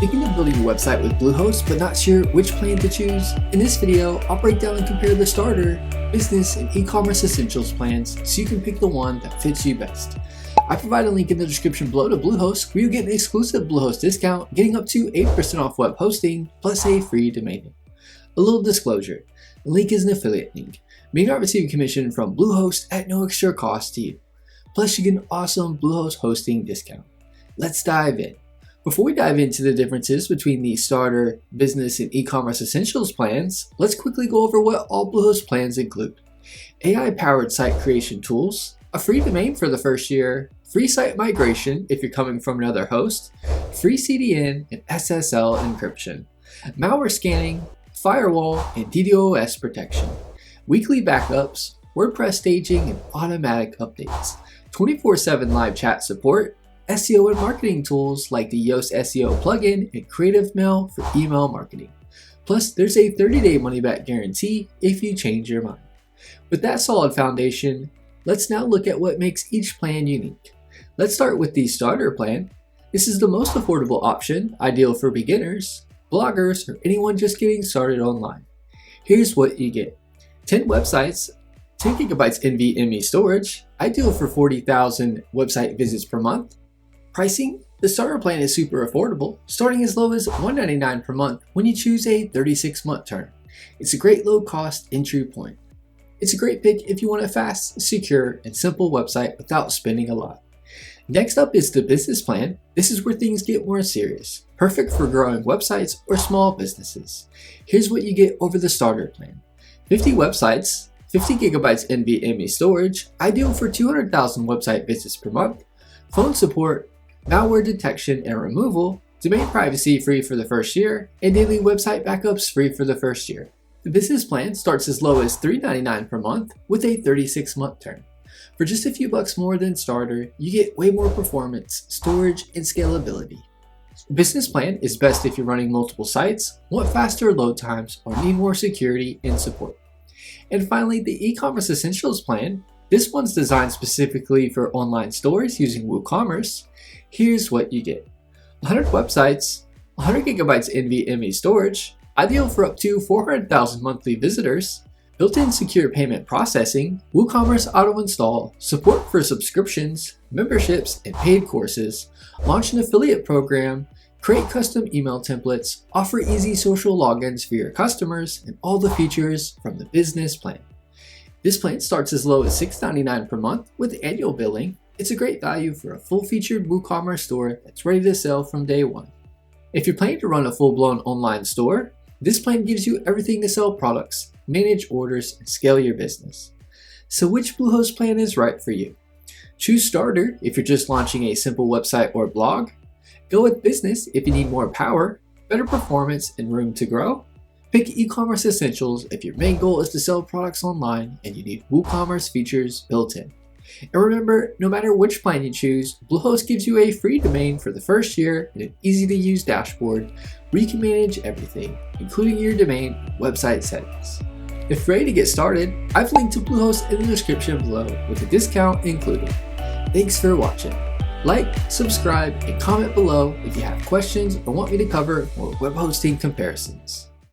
Thinking of building a website with Bluehost but not sure which plan to choose? In this video, I'll break down and compare the starter, business, and e-commerce essentials plans so you can pick the one that fits you best. I provide a link in the description below to Bluehost where you get an exclusive Bluehost discount, getting up to 8% off web hosting plus a free domain name. A little disclosure, the link is an affiliate link. You may not receive a commission from Bluehost at no extra cost to you. Plus you get an awesome Bluehost hosting discount. Let's dive in. Before we dive into the differences between the starter, business, and e-commerce essentials plans, let's quickly go over what all Bluehost plans include. AI-powered site creation tools, a free domain for the first year, free site migration if you're coming from another host, free CDN and SSL encryption, malware scanning, firewall, and DDoS protection, weekly backups, WordPress staging and automatic updates, 24/7 live chat support, SEO and marketing tools like the Yoast SEO plugin and Creative Mail for email marketing. Plus, there's a 30-day money-back guarantee if you change your mind. With that solid foundation, let's now look at what makes each plan unique. Let's start with the starter plan. This is the most affordable option, ideal for beginners, bloggers, or anyone just getting started online. Here's what you get. 10 websites, 10 gigabytes NVMe storage, ideal for 40,000 website visits per month. Pricing: the starter plan is super affordable, starting as low as $199 per month when you choose a 36-month term. It's a great low-cost entry point. It's a great pick if you want a fast, secure, and simple website without spending a lot. Next up is the business plan. This is where things get more serious, perfect for growing websites or small businesses. Here's what you get over the starter plan. 50 websites, 50 gigabytes NVMe storage, ideal for 200,000 website visits per month, phone support, malware detection and removal, domain privacy free for the first year, and daily website backups free for the first year. The business plan starts as low as $399 per month with a 36-month term. For just a few bucks more than starter, you get way more performance, storage, and scalability. The business plan is best if you're running multiple sites, want faster load times, or need more security and support. And finally, the e-commerce essentials plan. This one's designed specifically for online stores using WooCommerce. Here's what you get. 100 websites, 100 gigabytes NVMe storage, ideal for up to 400,000 monthly visitors, built-in secure payment processing, WooCommerce auto-install, support for subscriptions, memberships, and paid courses, launch an affiliate program, create custom email templates, offer easy social logins for your customers, and all the features from the business plan. This plan starts as low as $699 per month with annual billing. It's a great value for a full-featured WooCommerce store that's ready to sell from day one. If you're planning to run a full-blown online store, this plan gives you everything to sell products, manage orders, and scale your business. So which Bluehost plan is right for you? Choose starter if you're just launching a simple website or blog. Go with business if you need more power, better performance, and room to grow. Pick e-commerce essentials if your main goal is to sell products online and you need WooCommerce features built in. And remember, no matter which plan you choose, Bluehost gives you a free domain for the first year and an easy-to-use dashboard where you can manage everything, including your domain and website settings. If you're ready to get started, I've linked to Bluehost in the description below with a discount included. Thanks for watching. Like, subscribe, and comment below if you have questions or want me to cover more web hosting comparisons.